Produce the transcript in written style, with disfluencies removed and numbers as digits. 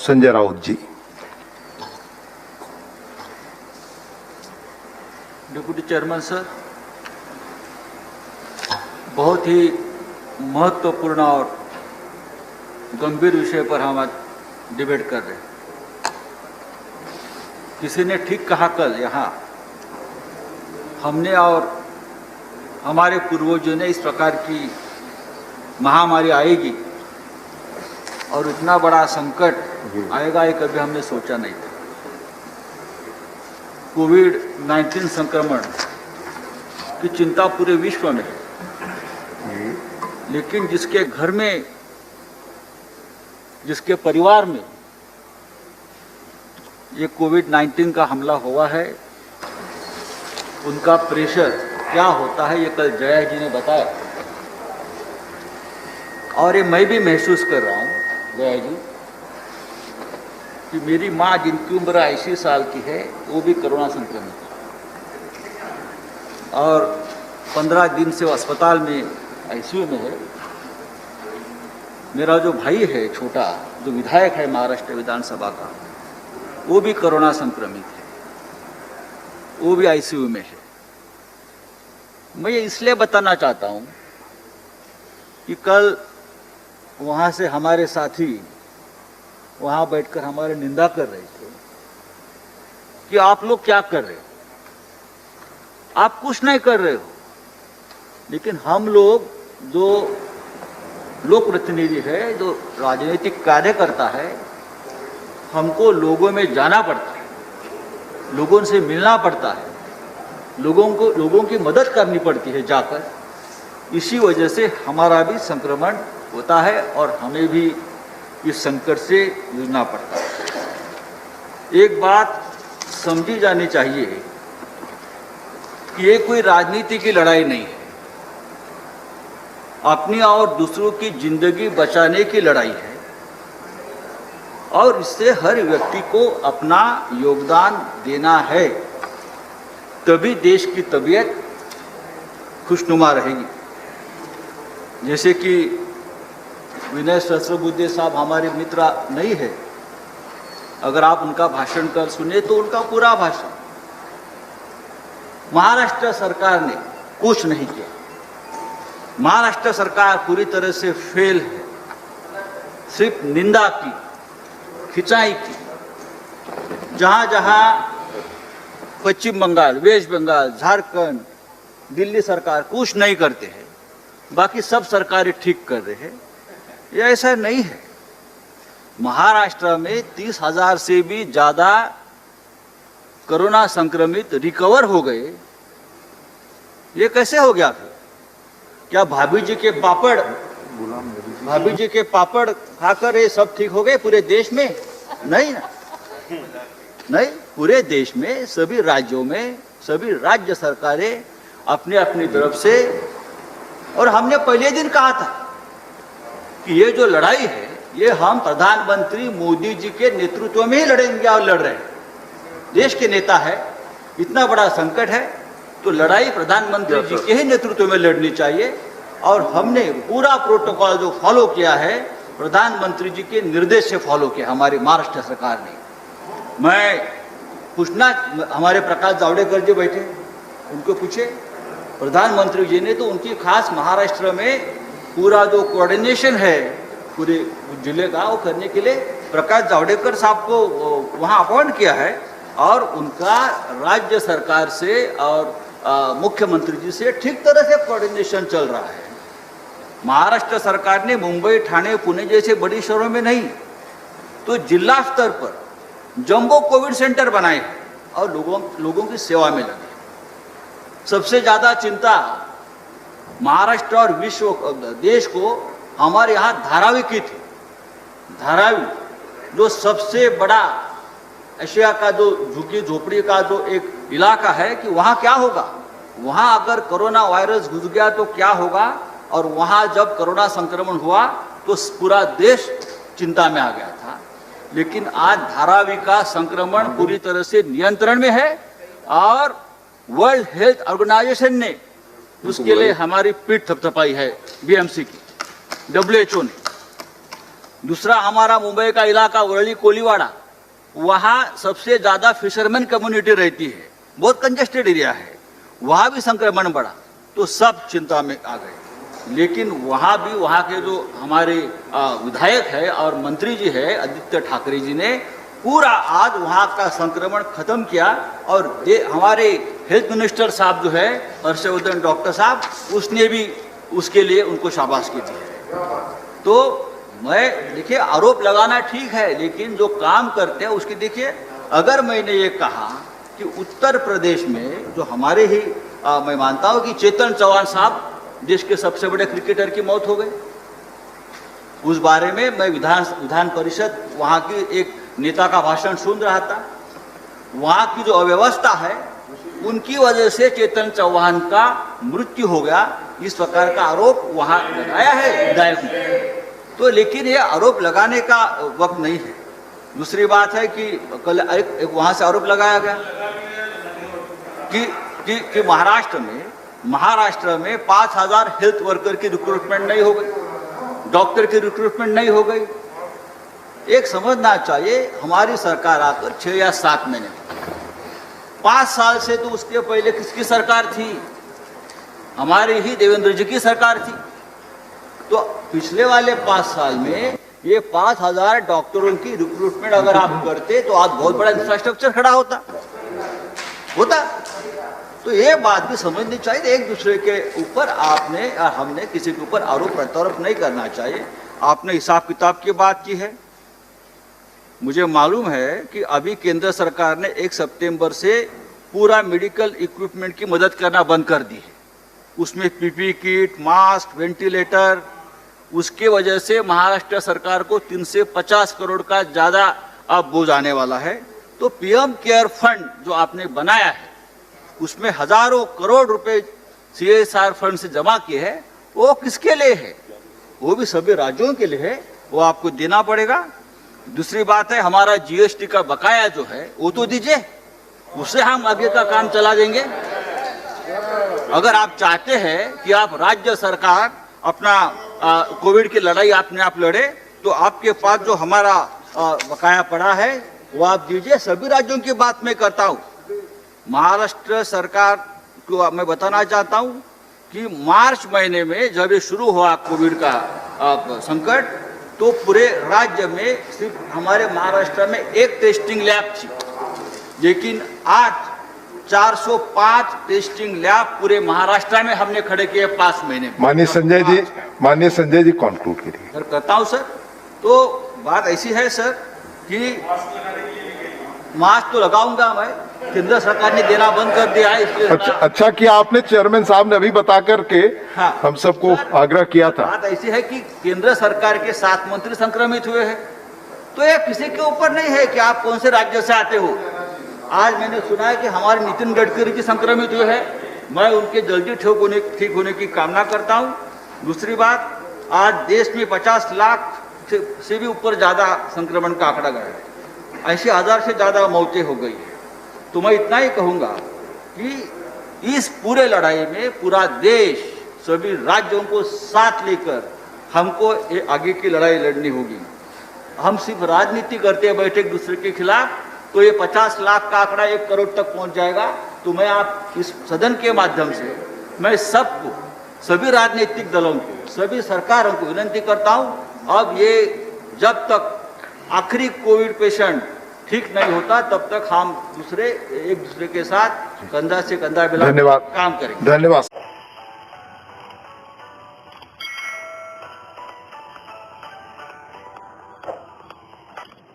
संजय राउत जी। Deputy chairman sir, बहुत ही महत्वपूर्ण और गंभीर विषय पर हम आज डिबेट कर रहे हैं। किसी ने ठीक कहा कल यहाँ, हमने और हमारे पूर्वजों ने इस प्रकार की महामारी आएगी और इतना बड़ा संकट आएगा ये कभी हमने सोचा नहीं था। कोविड-19 संक्रमण की चिंता पूरे विश्व में है, लेकिन जिसके घर में, जिसके परिवार में ये कोविड-19 का हमला हुआ है, उनका प्रेशर क्या होता है ये कल जया जी ने बताया। और ये मैं भी महसूस कर रहा हूँ जया जी कि मेरी माँ जिनकी उम्र 80 साल की है वो भी कोरोना संक्रमित है और 15 दिन से वो अस्पताल में आईसीयू में है। मेरा जो भाई है छोटा, जो विधायक है महाराष्ट्र विधानसभा का, वो भी कोरोना संक्रमित है, वो भी आईसीयू में है। मैं ये इसलिए बताना चाहता हूँ कि कल वहाँ से हमारे साथी वहाँ बैठकर हमारी निंदा कर रहे थे कि आप लोग क्या कर रहे हो, आप कुछ नहीं कर रहे हो। लेकिन हम लोग जो लोक प्रतिनिधि है, जो राजनीतिक कार्य करता है, हमको लोगों में जाना पड़ता है, लोगों से मिलना पड़ता है, लोगों की मदद करनी पड़ती है जाकर। इसी वजह से हमारा भी संक्रमण होता है और हमें भी इस संकट से जूझना पड़ता है। एक बात समझी जानी चाहिए कि ये कोई राजनीति की लड़ाई नहीं है, अपनी और दूसरों की जिंदगी बचाने की लड़ाई है और इससे हर व्यक्ति को अपना योगदान देना है, तभी देश की तबीयत खुशनुमा रहेगी। जैसे कि विनय सहस्त्रबुद्धे साहब हमारे मित्र नहीं है, अगर आप उनका भाषण कल सुने तो उनका पूरा भाषण महाराष्ट्र सरकार ने कुछ नहीं किया। महाराष्ट्र सरकार पूरी तरह से फेल है, सिर्फ निंदा की, खिंचाई की। जहां जहां पश्चिम बंगाल, वेस्ट बंगाल, झारखंड, दिल्ली सरकार कुछ नहीं करते हैं, बाकी सब सरकारें ठीक कर रहे हैं, ये ऐसा नहीं है। महाराष्ट्र में 30,000 से भी ज़्यादा कोरोना संक्रमित रिकवर हो गए। ये कैसे हो गया फिर? क्या भाभी जी के पापड़ खाकर ये सब ठीक हो गए पूरे देश में? नहीं ना, नहीं। पूरे देश में सभी राज्यों में सभी राज्य सरकारें अपने अपनी तरफ से, और हमने पहले दिन कहा था कि ये जो लड़ाई है ये हम प्रधानमंत्री मोदी जी के नेतृत्व में ही लड़ेंगे और लड़ रहे हैं। देश के नेता है, इतना बड़ा संकट है तो लड़ाई प्रधानमंत्री जी के ही नेतृत्व में लड़नी चाहिए। और हमने पूरा प्रोटोकॉल जो फॉलो किया है प्रधानमंत्री जी के निर्देश से फॉलो किया हमारी महाराष्ट्र सरकार ने। मैं पूछना, हमारे प्रकाश जावड़ेकर जी बैठे, उनको पूछे, प्रधानमंत्री जी ने तो उनकी खास महाराष्ट्र में पूरा जो कोऑर्डिनेशन है पूरे जिले का वो करने के लिए प्रकाश जावड़ेकर साहब को वहाँ अपॉइंट किया है और उनका राज्य सरकार से और मुख्यमंत्री जी से ठीक तरह से कोऑर्डिनेशन चल रहा है। महाराष्ट्र सरकार ने मुंबई, ठाणे, पुणे जैसे बड़ी शहरों में नहीं तो जिला स्तर पर जंबो कोविड सेंटर बनाए और लोगों की सेवा में लगे। सबसे ज़्यादा चिंता महाराष्ट्र और देश को हमारे यहाँ धारावी की थी। धारावी जो सबसे बड़ा एशिया का जो झुग्गी झोपड़ी का जो एक इलाका है कि वहाँ क्या होगा, वहाँ अगर कोरोना वायरस घुस गया तो क्या होगा। और वहाँ जब कोरोना संक्रमण हुआ तो पूरा देश चिंता में आ गया था। लेकिन आज धारावी का संक्रमण पूरी तरह से नियंत्रण में है और वर्ल्ड हेल्थ ऑर्गेनाइजेशन ने उसके लिए हमारी पीठ थपथपाई है, बीएमसी की, WHO ने। दूसरा हमारा मुंबई का इलाका वरली कोलीवाड़ा, वहाँ सबसे ज़्यादा फिशरमैन कम्युनिटी रहती है, बहुत कंजेस्टेड एरिया है, वहाँ भी संक्रमण बढ़ा तो सब चिंता में आ गए। लेकिन वहाँ भी वहाँ के जो हमारे विधायक है और मंत्री जी है आदित्य ठाकरे जी ने पूरा आज वहाँ का संक्रमण खत्म किया और हमारे हेल्थ मिनिस्टर साहब जो है हर्षवर्धन डॉक्टर साहब, उसने भी उसके लिए उनको शाबाशी दी है। तो मैं देखिए आरोप लगाना ठीक है, लेकिन जो काम करते हैं उसकी देखिए, अगर मैंने ये कहा कि उत्तर प्रदेश में जो हमारे ही मैं मानता हूँ कि चेतन चौहान साहब देश के सबसे बड़े क्रिकेटर की मौत हो गई, उस बारे में मैं विधान परिषद वहाँ की एक नेता का भाषण सुन रहा था। वहाँ की जो अव्यवस्था है उनकी वजह से चेतन चौहान का मृत्यु हो गया, इस प्रकार का आरोप वहाँ लगाया है विधायक ने। तो लेकिन ये आरोप लगाने का वक्त नहीं है। दूसरी बात है कि कल एक वहाँ से आरोप लगाया गया कि महाराष्ट्र में 5000 हेल्थ वर्कर की रिक्रूटमेंट नहीं हो गई, डॉक्टर की रिक्रूटमेंट नहीं हो गई। एक समझना चाहिए, हमारी सरकार आकर 6 या 7 महीने, 5 साल से तो उसके पहले किसकी सरकार थी? हमारी ही देवेंद्र जी की सरकार थी। तो पिछले वाले 5 साल में ये 5000 डॉक्टरों की रिक्रूटमेंट अगर आप करते तो आज बहुत बड़ा इंफ्रास्ट्रक्चर खड़ा होता। तो ये बात भी समझनी चाहिए, एक दूसरे के ऊपर आपने और हमने किसी के ऊपर आरोप प्रत्यारोप नहीं करना चाहिए। आपने हिसाब किताब की बात की है, मुझे मालूम है कि अभी केंद्र सरकार ने 1 सितंबर से पूरा मेडिकल इक्विपमेंट की मदद करना बंद कर दी है। उसमें पीपी किट, मास्क, वेंटिलेटर, उसके वजह से महाराष्ट्र सरकार को 350 करोड़ का ज़्यादा अब बोझ आने वाला है। तो पीएम केयर फंड जो आपने बनाया है उसमें हजारों करोड़ रुपए सीएसआर फंड से जमा किए हैं, वो किसके लिए है? वो भी सभी राज्यों के लिए है, वो आपको देना पड़ेगा। दूसरी बात है, हमारा जीएसटी का बकाया जो है वो तो दीजिए, उससे हम आगे का काम चला देंगे। अगर आप चाहते हैं कि आप राज्य सरकार अपना कोविड की लड़ाई अपने आप लड़े, तो आपके पास जो हमारा बकाया पड़ा है वो आप दीजिए। सभी राज्यों की बात मैं करता हूँ। महाराष्ट्र सरकार को मैं बताना चाहता हूँ कि मार्च महीने में जब ये शुरू हुआ कोविड का संकट, तो पूरे राज्य में सिर्फ हमारे महाराष्ट्र में 1 टेस्टिंग लैब थी, लेकिन आज 405 टेस्टिंग लैब पूरे महाराष्ट्र में हमने खड़े किए 5 महीने में। माननीय संजय जी कंक्लूड करिए। सर करता हूँ सर। तो बात ऐसी है सर कि मास्क तो लगाऊंगा मैं, केंद्र सरकार ने देना बंद कर दिया है, इसलिए अच्छा किया आपने, चेयरमैन साहब ने अभी बता करके हम सबको आग्रह किया था। बात ऐसी है कि केंद्र सरकार के 7 मंत्री संक्रमित हुए हैं, तो ये किसी के ऊपर नहीं है कि आप कौन से राज्य से आते हो। आज मैंने सुना है कि हमारे नितिन गडकरी जी संक्रमित हुए हैं, मैं उनके जल्दी ठीक होने की कामना करता हूँ। दूसरी बात, आज देश में 50 लाख से भी ऊपर ज़्यादा संक्रमण का आंकड़ा गया है, 80,000 से ज़्यादा मौतें हो गई है। तो मैं इतना ही कहूँगा कि इस पूरे लड़ाई में पूरा देश, सभी राज्यों को साथ लेकर हमको आगे की लड़ाई लड़नी होगी। हम सिर्फ राजनीति करते बैठे एक दूसरे के खिलाफ, तो ये 50 लाख का आंकड़ा 1 करोड़ तक पहुंच जाएगा। तो मैं आप इस सदन के माध्यम से मैं सबको, सभी राजनीतिक दलों को, सभी सरकारों को विनती करता हूँ, अब ये जब तक आखिरी कोविड पेशेंट ठीक नहीं होता तब तक हम एक दूसरे के साथ कंधा से कंधा मिला काम करेंगे। धन्यवाद।